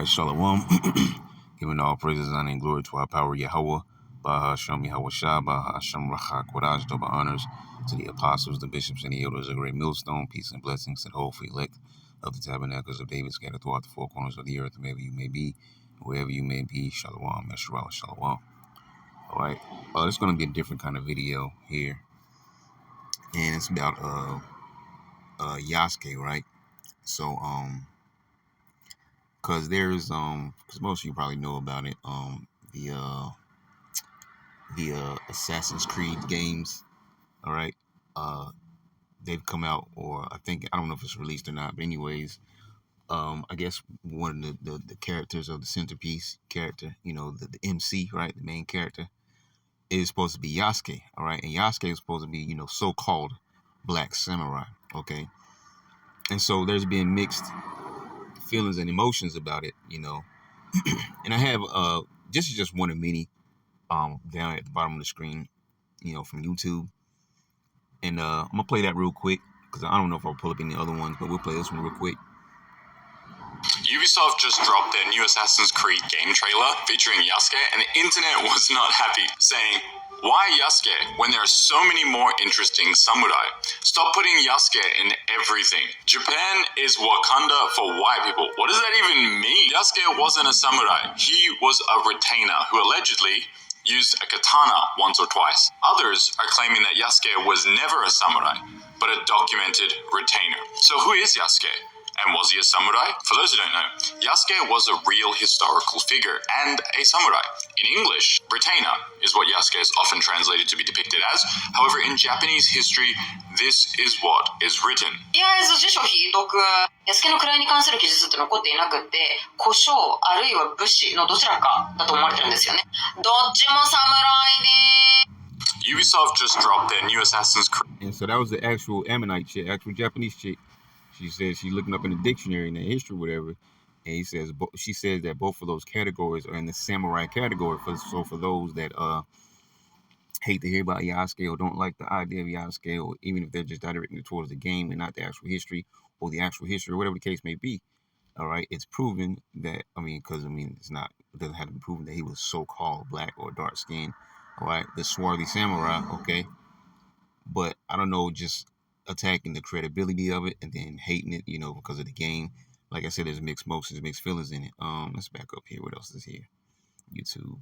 Alright, Shalom. Giving all praises, honor, and glory to our power, Yahweh. Baha Shem Yahweh Shah, Baha Shem Racha Kodash, double honors to the apostles, the bishops, and the elders, a great millstone, peace and blessings to the whole elect of the tabernacles of David, scattered throughout the four corners of the earth, wherever you may be, Shalom, Yeshua, Shalom. Alright, it's going to be a different kind of video here, and it's about Yasuke, right? So, because there's because most of you probably know about it, the Assassin's Creed games. All right, they've come out, or I don't know if it's released or not, but anyways, I guess one of the characters of the centerpiece character, the MC, right, the main character, is supposed to be Yasuke. All right, and Yasuke is supposed to be so-called black samurai. Okay, and so there's been mixed feelings and emotions about it, and I have this is just one of many down at the bottom of the screen, from YouTube, and I'm gonna play that real quick because I don't know if I'll pull up any other ones, but we'll play this one real quick. Ubisoft just dropped their new Assassin's Creed game trailer featuring Yasuke, and the internet was not happy, saying, "Why Yasuke when there are so many more interesting samurai? Stop putting Yasuke in everything. Japan is Wakanda for white people. What does that even mean? Yasuke wasn't a samurai. He was a retainer who allegedly used a katana once or twice. Others are claiming that Yasuke was never a samurai, but a documented retainer. So who is Yasuke? And was he a samurai? For those who don't know, Yasuke was a real historical figure and a samurai. In English, retainer is what Yasuke is often translated to be depicted as. However, in Japanese history, this is what is written. とりあえず辞書引いとく。安家の位に関する記述って残っていなくって、胡椒あるいは武士のどちらかだと思われてるんですよね。どっちも侍で。Ubisoft just dropped their new Assassin's Creed. And so that was the actual Ammonite chick, actual Japanese chick. She says she's looking up in the dictionary in the history, whatever, and she says that both of those categories are in the samurai category. So for those that hate to hear about Yasuke or don't like the idea of Yasuke, or even if they're just directing towards the game and not the actual history or the actual history, or whatever the case may be, all right, it's proven that it doesn't have to be proven that he was so-called black or dark skinned, all right, the swarthy samurai, okay, but I don't know, just attacking the credibility of it and then hating it, because of the game. Like I said, there's mixed emotions, mixed feelings in it. Let's back up here. What else is here? YouTube.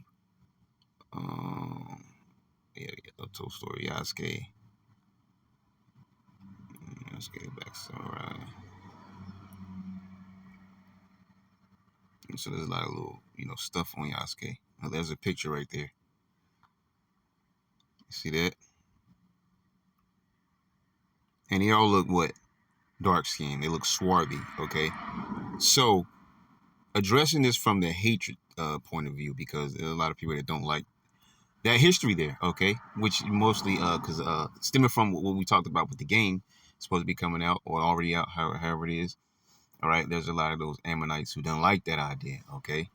Told story. Yasuke. Black samurai. So there's a lot of little, stuff on Yasuke. Now, there's a picture right there. You see that? And they all look what? Dark skin. They look swarthy, okay? So, addressing this from the hatred point of view, because there's a lot of people that don't like that history there, okay? Which mostly, because stemming from what we talked about with the game, supposed to be coming out, or already out, however it is, all right? There's a lot of those Ammonites who don't like that idea, okay?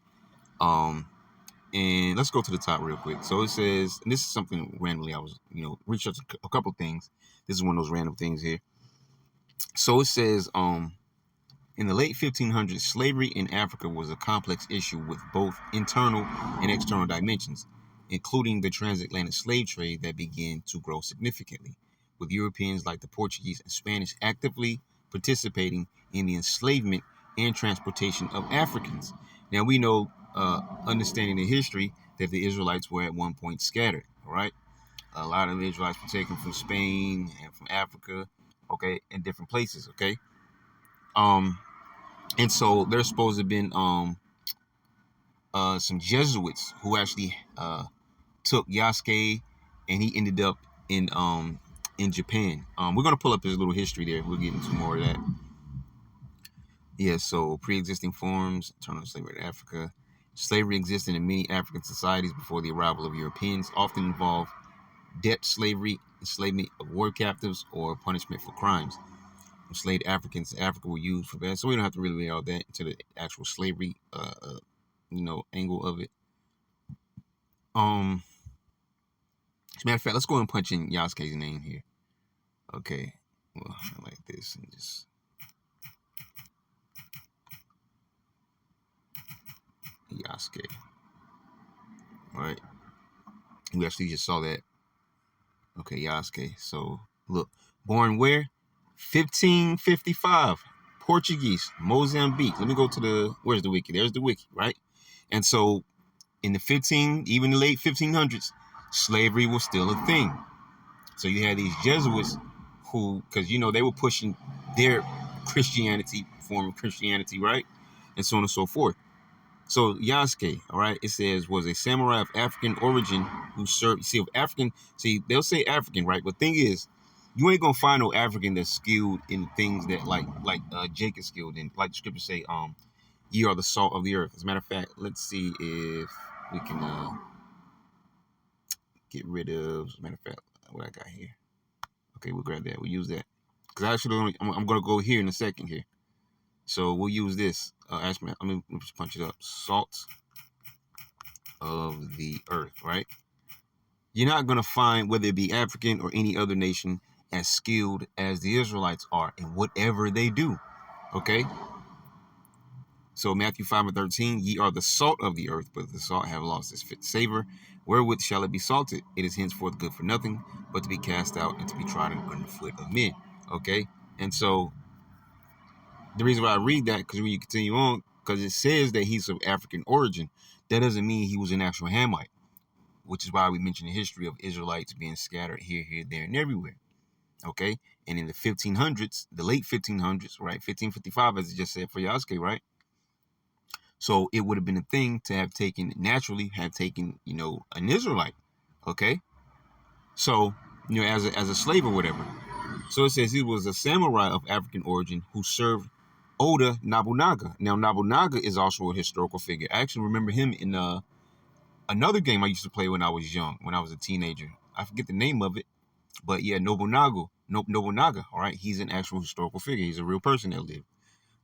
And let's go to the top real quick. So it says, and this is something randomly I was, researching a couple things. This is one of those random things here. So it says, in the late 1500s, slavery in Africa was a complex issue with both internal and external dimensions, including the transatlantic slave trade that began to grow significantly, with Europeans like the Portuguese and Spanish actively participating in the enslavement and transportation of Africans. Now we know, understanding the history, that the Israelites were at one point scattered, all right? A lot of Israelites were taken from Spain and from Africa, okay, in different places, okay? And so there's supposed to have been some Jesuits who actually took Yasuke, and he ended up in Japan. We're gonna pull up his little history there. We'll get into more of that. Yeah, so pre-existing forms, internal slavery in Africa. Slavery existed in many African societies before the arrival of Europeans, often involved debt slavery, enslavement of war captives, or punishment for crimes. Enslaved Africans in Africa were used for that, so we don't have to really read all that into the actual slavery, angle of it. As a matter of fact, let's go and punch in Yasuke's name here. Okay, well, like this, and just Yasuke. All right. We actually just saw that. Okay, Yasuke. So, look. Born where? 1555. Portuguese. Mozambique. Let me go to the... Where's the wiki? There's the wiki, right? And so, in the even the late 1500s, slavery was still a thing. So you had these Jesuits who, because, they were pushing their Christianity, form of Christianity, right? And so on and so forth. So Yasuke, all right, it says, was a samurai of African origin who served, they'll say African, right? But thing is, you ain't gonna find no African that's skilled in things that like Jake is skilled in. Like the scriptures say, ye are the salt of the earth. As a matter of fact, let's see if we can get rid of, as a matter of fact, what I got here. Okay, we'll grab that. We'll use that. Because actually, I'm going to go here in a second here. So we'll use this. Let me just punch it up. Salt of the earth, right? You're not going to find, whether it be African or any other nation, as skilled as the Israelites are in whatever they do. Okay? So Matthew 5:13, ye are the salt of the earth, but the salt have lost its fit savor. Wherewith shall it be salted? It is henceforth good for nothing, but to be cast out and to be trodden under the foot of men. Okay? And so the reason why I read that, because when you continue on, because it says that he's of African origin, that doesn't mean he was an actual Hamite, which is why we mentioned the history of Israelites being scattered here, there, and everywhere. Okay? And in the 1500s, the late 1500s, right? 1555, as it just said for Yasuke, right? So it would have been a thing to have taken an Israelite, okay? So, as a slave or whatever. So it says he was a samurai of African origin who served Oda Nobunaga. Now, Nobunaga is also a historical figure. I actually remember him in another game I used to play when I was young, when I was a teenager. I forget the name of it, but yeah, Nobunaga, all right? He's an actual historical figure. He's a real person that lived.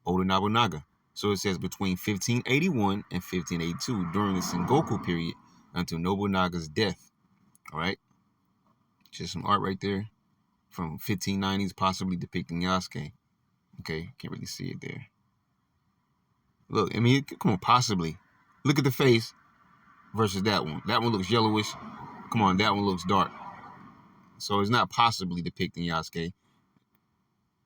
Oda Nobunaga. So it says between 1581 and 1582 during the Sengoku period until Nobunaga's death. All right. Just some art right there from 1590s, possibly depicting Yasuke. Okay. Can't really see it there. Look, I mean, come on, possibly. Look at the face versus that one. That one looks yellowish. Come on, that one looks dark. So it's not possibly depicting Yasuke.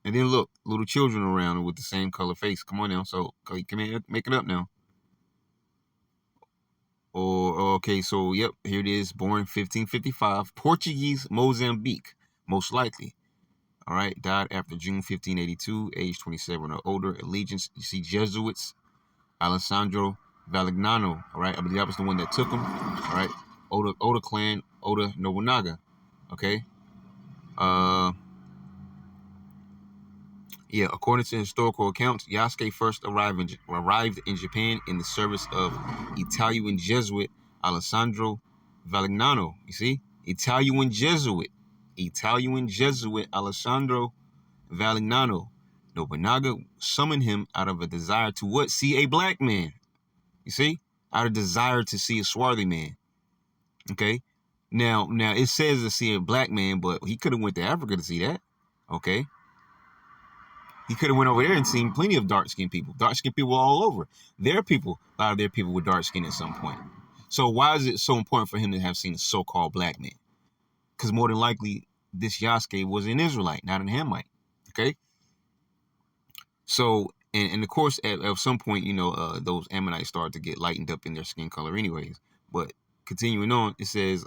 And then look, little children around with the same color face. Come on now. So come here, make it up now. Okay, so yep, here it is. Born 1555, Portuguese, Mozambique, most likely. All right, died after June 1582, age 27 or older. Allegiance, you see Jesuits, Alessandro Valignano. All right, I believe that was the one that took him. All right, Oda clan, Oda Nobunaga. Okay. Yeah, according to historical accounts, Yasuke first arrived in Japan in the service of Italian Jesuit Alessandro Valignano. You see? Italian Jesuit Alessandro Valignano. Nobunaga summoned him out of a desire to what? See a black man. You see? Out of desire to see a swarthy man. Okay? Now it says to see a black man, but he could have went to Africa to see that. Okay? He could have went over there and seen plenty of dark-skinned people. Dark-skinned people all over. A lot of their people were dark-skinned at some point. So why is it so important for him to have seen a so-called black man? Because more than likely, this Yasuke was an Israelite, not an Hamite. Okay? So, and of course, at some point, those Ammonites started to get lightened up in their skin color anyways. But continuing on, it says,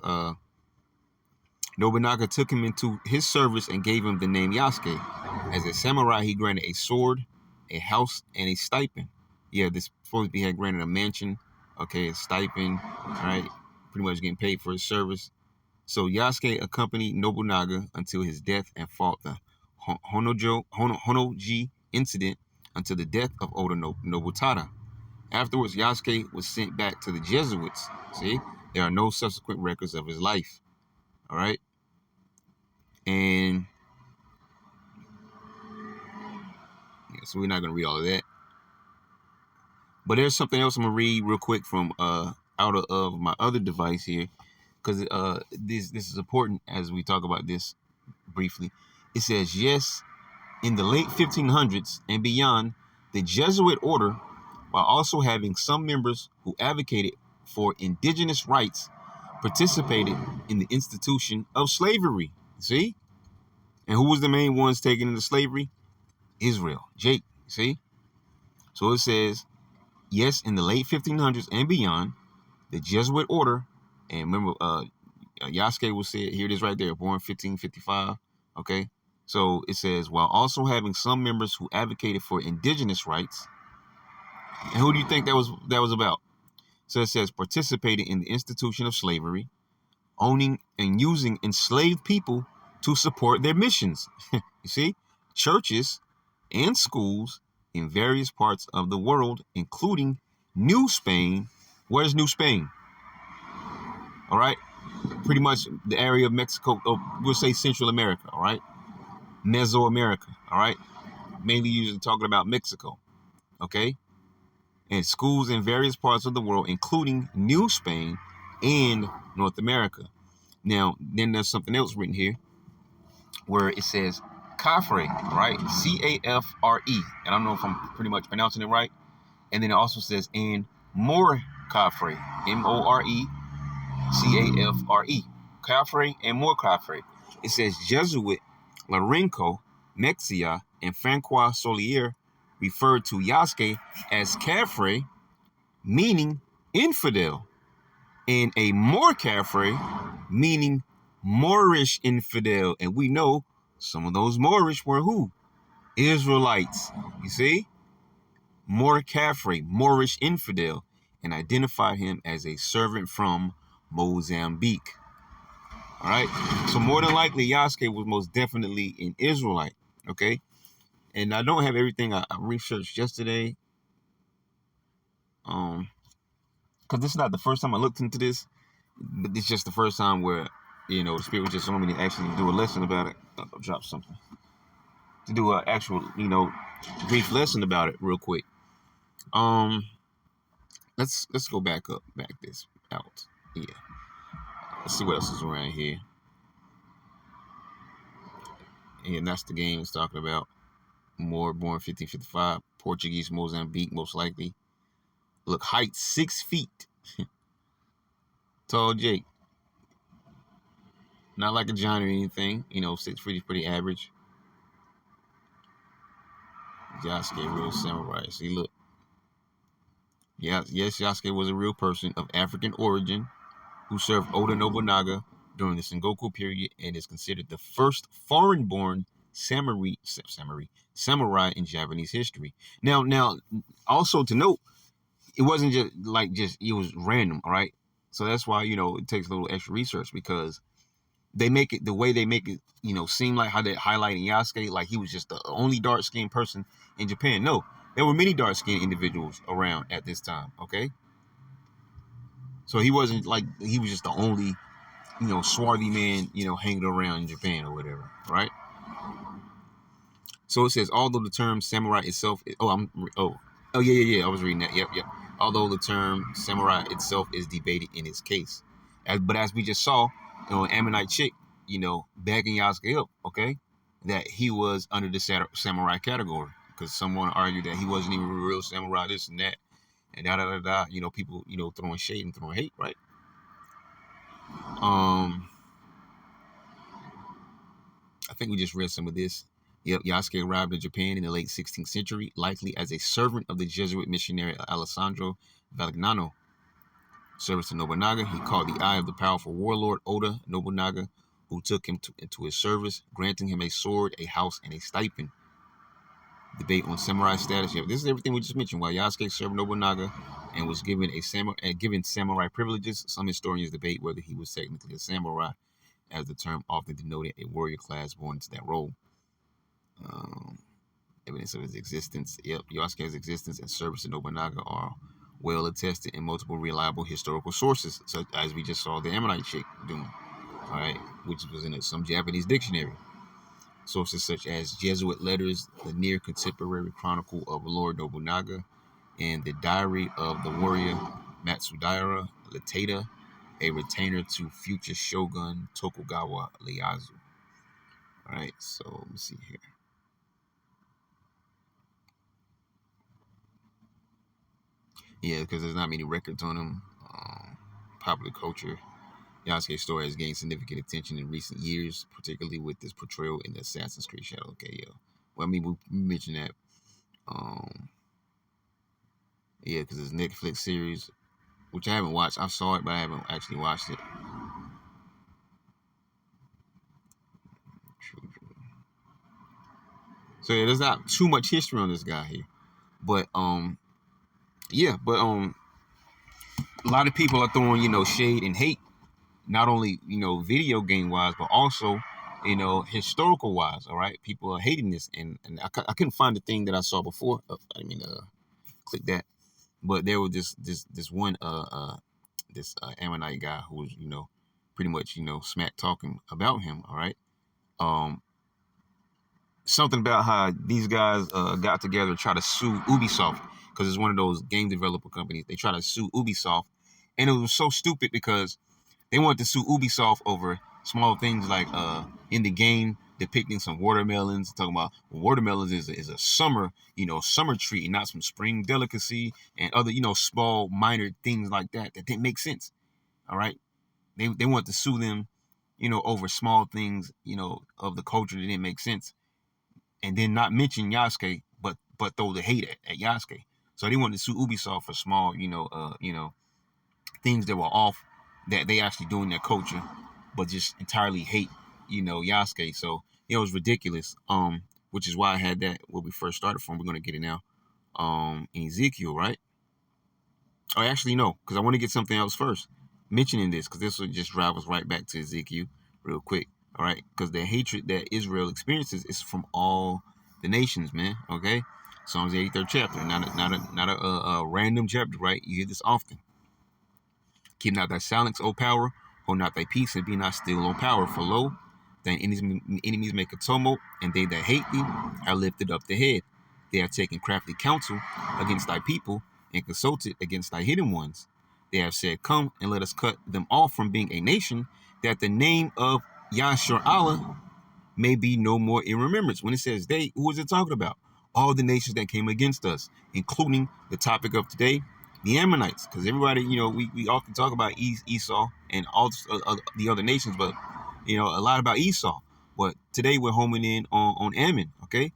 Nobunaga took him into his service and gave him the name Yasuke. As a samurai, he granted a sword, a house, and a stipend. Yeah, this supposed to be had granted a mansion, okay, a stipend, all right, pretty much getting paid for his service. So Yasuke accompanied Nobunaga until his death and fought the Honoji incident until the death of Oda Nobutada. Afterwards, Yasuke was sent back to the Jesuits. See, there are no subsequent records of his life. All right. And yeah, so we're not going to read all of that. But there's something else I'm going to read real quick from out of my other device here. Because this is important as we talk about this briefly. It says, yes, in the late 1500s and beyond, the Jesuit order, while also having some members who advocated for indigenous rights participated in the institution of slavery. See? And who was the main ones taken into slavery? Israel. Jake. See? So it says, yes, in the late 1500s and beyond, the Jesuit order, and remember, Yasuke will say it, here it is right there, born 1555, okay? So it says, while also having some members who advocated for indigenous rights, and who do you think that was about? So it says, participated in the institution of slavery, owning and using enslaved people to support their missions. You see? Churches and schools in various parts of the world, including New Spain. Where's New Spain? All right. Pretty much the area of Mexico, we'll say Central America, all right? Mesoamerica, all right? Mainly usually talking about Mexico, okay? And schools in various parts of the world, including New Spain and North America. Now, then there's something else written here where it says Cafre, right? C-A-F-R-E. And I don't know if I'm pretty much pronouncing it right. And then it also says, and more Cafre, M-O-R-E-C-A-F-R-E. Cafre and more Cafre. It says Jesuit Lorenco Mexia and Francois Solier referred to Yasuke as Cafre, meaning infidel, and a more Cafre, meaning Moorish infidel. And we know some of those Moorish were who? Israelites. You see? More Cafre, Moorish infidel, and identified him as a servant from Mozambique. All right. So more than likely, Yasuke was most definitely an Israelite. Okay. And I don't have everything I researched yesterday. Because this is not the first time I looked into this, but it's just the first time where, the Spirit was just wanting me to actually do a lesson about it. I'll drop something. To do an actual, brief lesson about it real quick. Let's go back this out. Yeah. Let's see what else is around here. And that's the game it's talking about. Moore, born 1555. Portuguese, Mozambique, most likely. Look, height 6 feet. Tall Jake. Not like a giant or anything. 6 feet is pretty average. Yasuke, real samurai. See, look. Yeah, yes, Yasuke was a real person of African origin who served Oda Nobunaga during the Sengoku period and is considered the first foreign-born samurai in Japanese history. Now, also to note, it wasn't just it was random, all right? So that's why, it takes a little extra research, because they make it, the way they make it, seem like how they're highlighting Yasuke, like he was just the only dark-skinned person in Japan. No, there were many dark-skinned individuals around at this time, okay? So he wasn't like, he was just the only, swarthy man, hanging around in Japan or whatever, right? So it says, although the term samurai itself, yeah, I was reading that, yep. Although the term samurai itself is debated in its case. But as we just saw, Ammonite chick, backing Yasuke up, okay, that he was under the samurai category, because someone argued that he wasn't even a real samurai, this and that, and da. People, throwing shade and throwing hate, right? I think we just read some of this. Yep, Yasuke arrived in Japan in the late 16th century, likely as a servant of the Jesuit missionary Alessandro Valignano. Service to Nobunaga, he caught the eye of the powerful warlord Oda Nobunaga, who took him into his service, granting him a sword, a house, and a stipend. Debate on samurai status. Yeah, this is everything we just mentioned. While Yasuke served Nobunaga and was given given samurai privileges, some historians debate whether he was technically a samurai, as the term often denoted a warrior class born into that role. Evidence of his existence. Yep, Yasuke's existence and service to Nobunaga are well attested in multiple reliable historical sources, such as we just saw the Ammonite chick doing, all right, which was in some Japanese dictionary. Sources such as Jesuit letters, the near contemporary chronicle of Lord Nobunaga, and the diary of the warrior Matsudaira Lateta, a retainer to future shogun Tokugawa Ieyasu. All right, so let me see here. Yeah, because there's not many records on him. Popular culture. Yasuke's story has gained significant attention in recent years, particularly with this portrayal in the Assassin's Creed Shadow. Okay, yeah. Well, I mean, we mentioned that. Um, yeah, because it's Netflix series, which I haven't watched. I saw it, but I haven't actually watched it. So yeah, there's not too much history on this guy here, but yeah, but a lot of people are throwing shade and hate, not only video game wise, but also historical wise. All right, people are hating this, and I couldn't find the thing that I saw before. Click that, but there was this one Ammonite guy who was pretty much smack talking about him. All right, um, something about how these guys got together to try to sue Ubisoft because it's one of those game developer companies. They try to sue Ubisoft, and it was so stupid because they wanted to sue Ubisoft over small things like in the game depicting some watermelons, talking about watermelons is a summer treat and not some spring delicacy, and other small minor things like that didn't make sense. All right, they wanted to sue them over small things of the culture that didn't make sense, and then not mention Yasuke, but throw the hate at Yasuke. So they wanted to sue Ubisoft for small things that were off that they actually do in their culture, but just entirely hate Yasuke. So it was ridiculous. Which is why I had that where we first started from. We're gonna get it now. In Ezekiel, right? Oh, actually no, because I want to get something else first. Mentioning this, because this will just drive us right back to Ezekiel real quick. All right, because the hatred that Israel experiences is from all the nations, man. Okay, Psalms 83rd chapter, not a random chapter, right? You hear this often. Keep not thy silence, O power. Hold not thy peace, and be not still, O power. For lo, thine enemies make a tumult, and they that hate thee are lifted up the head. They have taken crafty counsel against thy people, and consulted against thy hidden ones. They have said, come, and let us cut them off from being a nation, that the name of Yashar Allah may be no more in remembrance. When it says they, who is it talking about? All the nations that came against us, including the topic of today, the Ammonites. Because everybody, we often talk about Esau and all the other nations, but, a lot about Esau. But today we're homing in on Ammon, okay?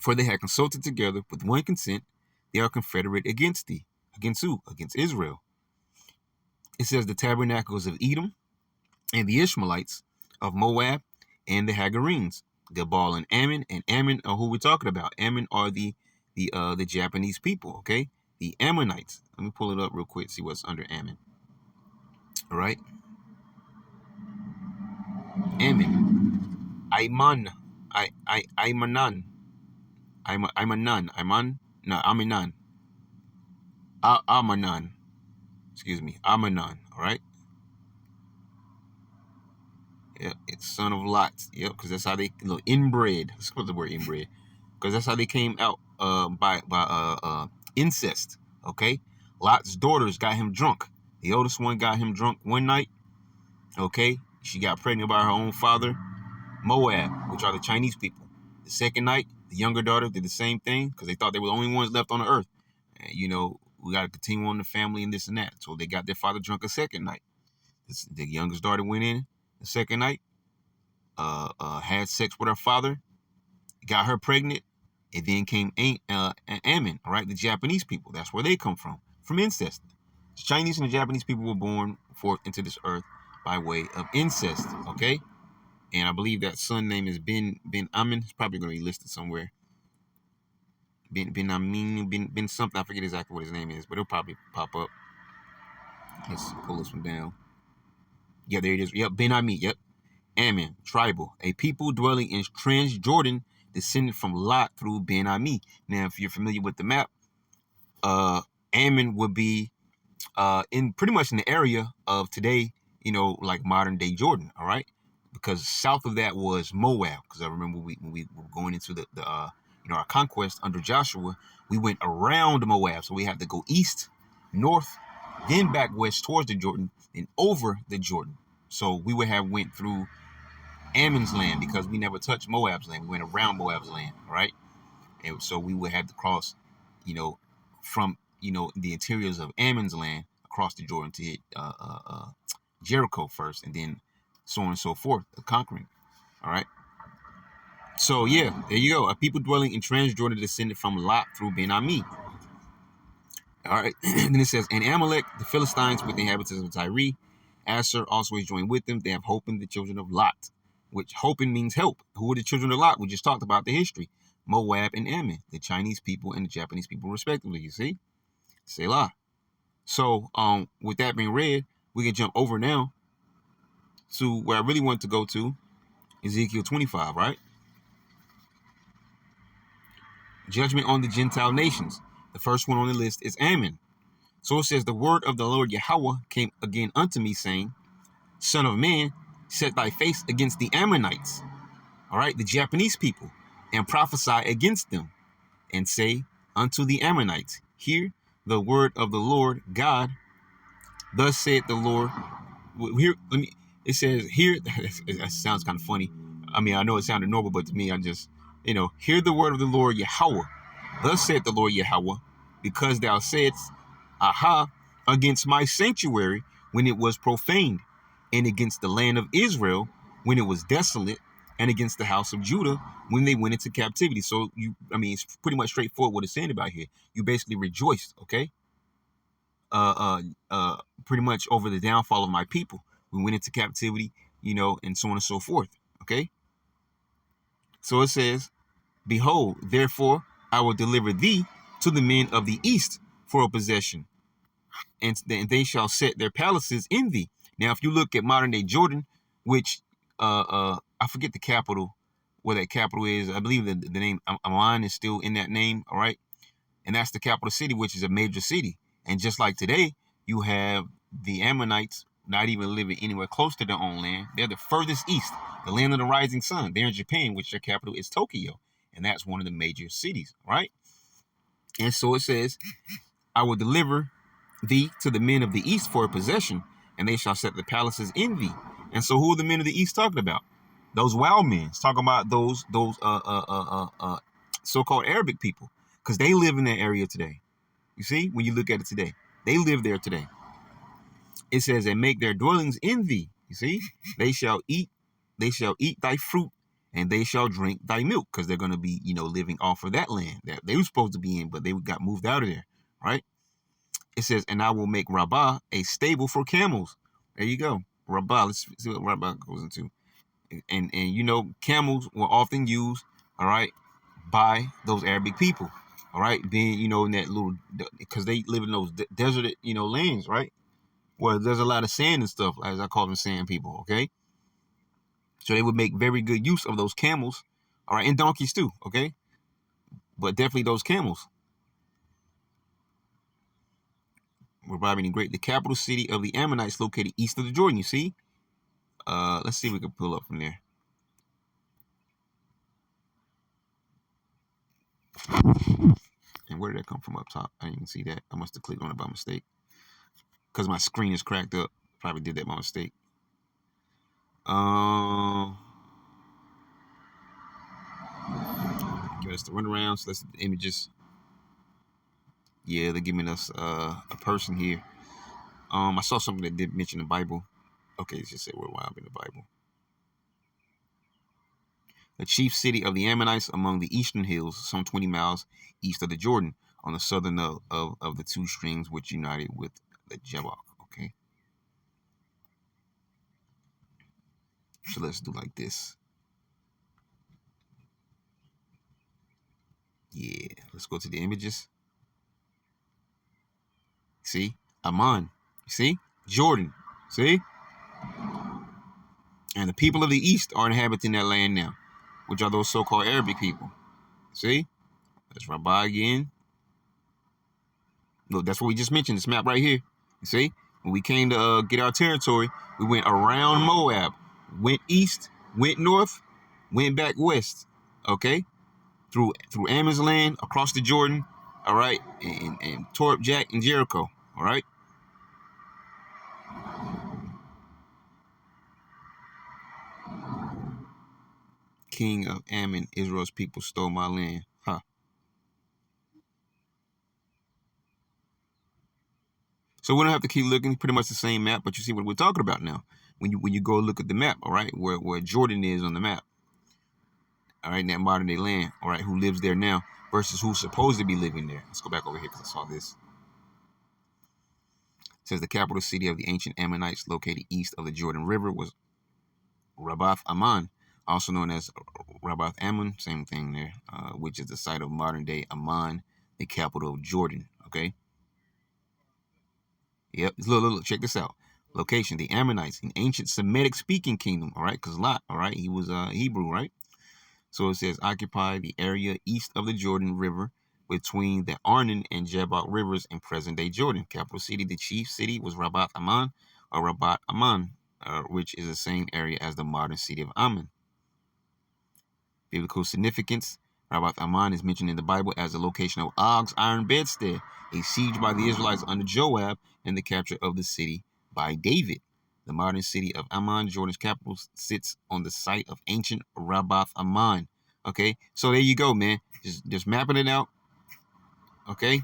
For they had consulted together with one consent, they are confederate against thee. Against who? Against Israel. It says the tabernacles of Edom and the Ishmaelites of Moab and the Hagarenes, Gebal and Ammon are who we're talking about. Ammon are the Japanese people, okay? The Ammonites. Let me pull it up real quick, see what's under Ammon. All right, Ammon, Aymanan, Aminan, Amanan. Excuse me, Amanan. All right. Yeah, it's son of Lot. Yep, because that's how they inbred. Let's put the word inbred, because that's how they came out by incest. Okay, Lot's daughters got him drunk. The oldest one got him drunk one night. Okay, she got pregnant by her own father, Moab, which are the Chinese people. The second night, the younger daughter did the same thing because they thought they were the only ones left on the earth. And, we got to continue on the family and this and that. So they got their father drunk a second night. The youngest daughter went in the second night, had sex with her father, got her pregnant, and then came Ammon, all right, the Japanese people. That's where they come from incest. The Chinese and the Japanese people were born forth into this earth by way of incest, okay? And I believe that son name is Ben Amin. It's probably going to be listed somewhere. Ben Amin, Ben something. I forget exactly what his name is, but it'll probably pop up. Let's pull this one down. Yeah, there it is. Yep, Ben Amin. Yep. Ammon, tribal, a people dwelling in Transjordan, descended from Lot through Ben Ami. Now, if you're familiar with the map, Ammon would be in pretty much in the area of today, like modern day Jordan. All right, because south of that was Moab. Because I remember when we were going into the our conquest under Joshua, we went around Moab, so we had to go east, north, then back west towards the Jordan, and over the Jordan. So we would have went through Ammon's land because we never touched Moab's land. We went around Moab's land, right? And so we would have to cross, from the interiors of Ammon's land across the Jordan to hit Jericho first, and then so on and so forth, conquering. All right. So yeah, there you go. A people dwelling in Transjordan descended from Lot through Ben Ami. All right. Then it says, and Amalek, the Philistines with the inhabitants of Tyre, Asher also is joined with them. They have Hopen, the children of Lot, which Hopen means help. Who are the children of Lot? We just talked about the history. Moab and Ammon, the Chinese people and the Japanese people, respectively. You see? Selah. So, with that being read, we can jump over now to where I really want to go to, Ezekiel 25, right? Judgment on the Gentile nations. The first one on the list is Ammon. So it says, the word of the Lord Yahweh came again unto me, saying, Son of man, set thy face against the Ammonites, all right, the Japanese people, and prophesy against them, and say unto the Ammonites, hear the word of the Lord God. Thus saith the Lord. Here, it says here. It sounds kind of funny. I mean, I know it sounded normal, but to me, I just, hear the word of the Lord Yahweh. Thus saith the Lord Yahweh, because thou saidst, aha, against my sanctuary when it was profaned, and against the land of Israel when it was desolate, and against the house of Judah when they went into captivity. So it's pretty much straightforward what it's saying about here. You basically rejoiced, okay? Pretty much over the downfall of my people. We went into captivity, and so on and so forth, okay? So it says, behold, therefore, I will deliver thee to the men of the east for a possession, and they shall set their palaces in thee. Now, if you look at modern day Jordan, which I forget the capital, where that capital is. I believe the name Amman is still in that name, all right? And that's the capital city, which is a major city. And just like today, you have the Ammonites not even living anywhere close to their own land. They're the furthest east, the land of the rising sun. They're in Japan, which their capital is Tokyo. And that's one of the major cities, right? And so it says, I will deliver thee to the men of the east for a possession, and they shall set the palaces in thee. And so who are the men of the east talking about? Those wild men. It's talking about those so-called Arabic people, because they live in that area today. You see, when you look at it today, they live there today. It says, and make their dwellings in thee. You see, they shall eat thy fruit, and they shall drink thy milk, because they're going to be, living off of that land that they were supposed to be in, but they got moved out of there, right? It says, and I will make Rabbah a stable for camels. There you go. Rabbah. Let's see what Rabbah goes into. And camels were often used, all right, by those Arabic people, all right, being, in that little, because they live in those deserted, lands, right, where there's a lot of sand and stuff, as I call them, sand people, okay? So they would make very good use of those camels, all right, and donkeys too, okay? But definitely those camels. Were robbing great. The capital city of the Ammonites located east of the Jordan, you see? Let's see if we can pull up from there. And where did that come from up top? I didn't even see that. I must have clicked on it by mistake, because my screen is cracked up. Probably did that by mistake. Give us the runaround. So let's the images. Yeah, they're giving us a person here. I saw something that did mention the Bible. Okay, it just said we're wild in the Bible. The chief city of the Ammonites among the eastern hills, some 20 miles east of the Jordan, on the southern of the two streams which united with the Jabbok. Okay. So let's do like this. Yeah, let's go to the images. See? Amman. See? Jordan. See? And the people of the east are inhabiting that land now, which are those so-called Arabic people. See? That's Rabbah again. Look, that's what we just mentioned, this map right here. You see? When we came to get our territory, we went around Moab, went east, went north, went back west, okay? Through Ammon's land, across the Jordan, all right? And tore up Jack and Jericho, all right? King of Ammon, Israel's people stole my land. Huh. So we don't have to keep looking. Pretty much the same map, but you see what we're talking about now. When you go look at the map, all right, where Jordan is on the map, all right, in that modern day land, all right, who lives there now versus who's supposed to be living there. Let's go back over here because I saw this. It says the capital city of the ancient Ammonites, located east of the Jordan River, was Rabbath Ammon, also known as Rabbath Ammon, same thing there, which is the site of modern day Amman, the capital of Jordan. Okay. Yep. Look, check this out. Location: the Ammonites, an ancient Semitic-speaking kingdom. All right, because Lot, all right, he was Hebrew, right? So it says occupy the area east of the Jordan River, between the Arnon and Jabbok rivers in present-day Jordan. Capital city: the chief city was Rabbath Ammon, or Rabbat Ammon, which is the same area as the modern city of Ammon. Biblical significance: Rabbath Ammon is mentioned in the Bible as the location of Og's iron bedstead, a siege by the Israelites under Joab, and the capture of the city by David. The modern city of Ammon, Jordan's capital, sits on the site of ancient Rabbath Ammon. Okay, so there you go, man. Just mapping it out. Okay,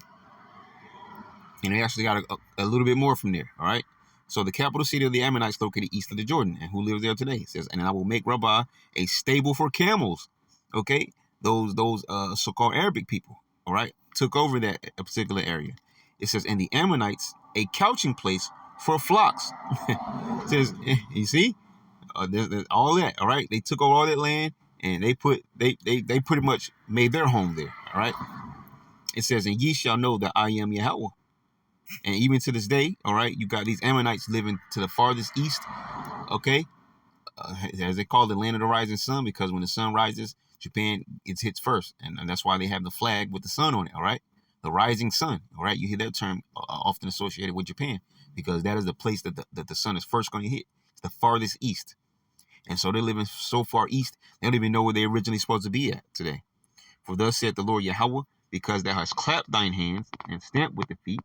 and they actually got a little bit more from there. All right. So the capital city of the Ammonites, located east of the Jordan, and who lives there today? It says, and I will make Rabbah a stable for camels. Okay, those so-called Arabic people, all right, took over that particular area. It says, and the Ammonites a couching place for flocks. It says, you see, there's all that. All right, they took over all that land, and they pretty much made their home there. All right. It says, and ye shall know that I am Yahweh. And even to this day, all right, you got these Ammonites living to the farthest east, okay, as they call it, the land of the rising sun, because when the sun rises, Japan hits first, and that's why they have the flag with the sun on it, all right, the rising sun, all right. You hear that term often associated with Japan, because that is the place that the sun is first going to hit. It's the farthest east, and so they're living so far east, they don't even know where they're originally supposed to be at today. For thus saith the Lord Yahweh, because thou hast clapped thine hands and stamped with the feet,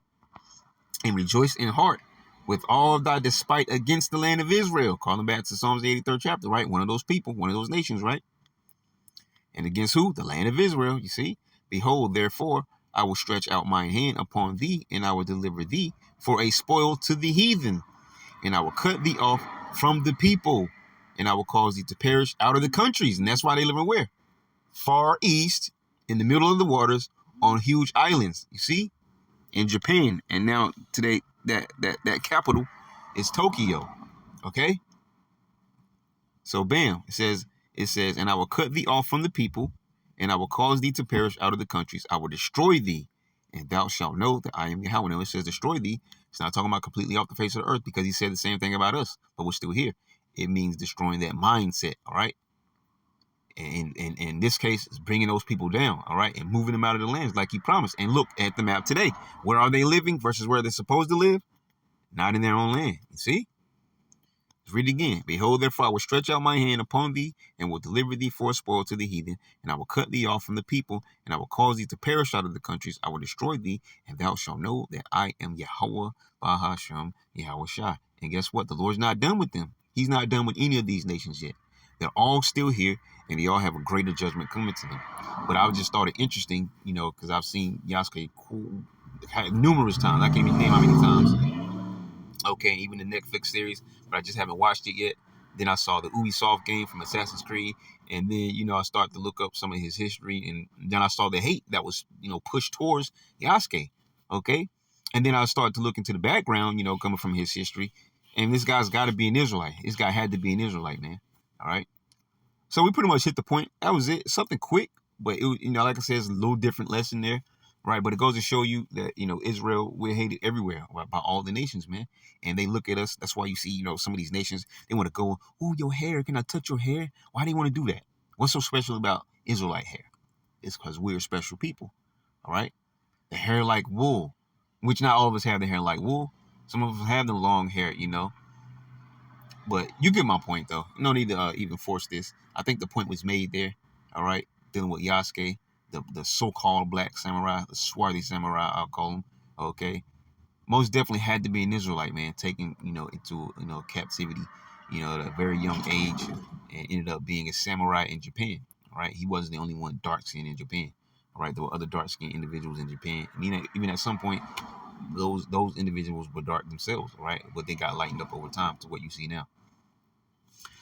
and rejoice in heart with all thy despite against the land of Israel. Calling back to Psalms 83rd chapter, right? One of those people, one of those nations, right? And against who? The land of Israel, you see? Behold, therefore, I will stretch out mine hand upon thee, and I will deliver thee for a spoil to the heathen, and I will cut thee off from the people, and I will cause thee to perish out of the countries. And that's why they live in where? Far east, in the middle of the waters, on huge islands, you see? In Japan, and now today that capital is Tokyo. Okay, so bam, it says, and I will cut thee off from the people, and I will cause thee to perish out of the countries. I will destroy thee, and thou shalt know that I am Yahweh. Now it says destroy thee. It's not talking about completely off the face of the earth, because he said the same thing about us, but we're still here. It means destroying that mindset. All right. And in this case, it's bringing those people down, all right, and moving them out of the lands like he promised. And look at the map today. Where are they living versus where they're supposed to live? Not in their own land. You see? Let's read it again. Behold, therefore, I will stretch out my hand upon thee, and will deliver thee for a spoil to the heathen, and I will cut thee off from the people, and I will cause thee to perish out of the countries. I will destroy thee, and thou shalt know that I am Yahweh, Bahashem, Yahweh Shai. And guess what? The Lord's not done with them. He's not done with any of these nations yet. They're all still here, and they all have a greater judgment coming to them. But I just thought it interesting, you know, because I've seen Yasuke numerous times. I can't even name how many times. Okay, even the Netflix series, but I just haven't watched it yet. Then I saw the Ubisoft game from Assassin's Creed, and then, you know, I started to look up some of his history, and then I saw the hate that was, you know, pushed towards Yasuke. Okay, and then I started to look into the background, you know, coming from his history, and this guy's got to be an Israelite. This guy had to be an Israelite, man. All right. So we pretty much hit the point. That was it. Something quick, but it, you know, like I said, it's a little different lesson there, right? But it goes to show you that, you know, Israel, we're hated everywhere by all the nations, man. And they look at us. That's why you see, you know, some of these nations, they want to go, oh, your hair, can I touch your hair? Why do you want to do that? What's so special about Israelite hair? It's because we're special people, all right? The hair like wool, which not all of us have the hair like wool. Some of us have the long hair, you know. But you get my point, though. No need to even force this. I think the point was made there, all right, dealing with Yasuke, the so-called black samurai, the swarthy samurai, I'll call him, okay. Most definitely had to be an Israelite, man, taken, you know, into, you know, captivity, you know, at a very young age, and ended up being a samurai in Japan, all right. He wasn't the only one dark-skinned in Japan, all right. There were other dark-skinned individuals in Japan. And even at some point, those individuals were dark themselves, right? But they got lightened up over time to what you see now.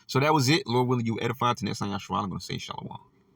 So that was it. Lord willing, you edify. To next time, Yashua, I'm going to say shalom.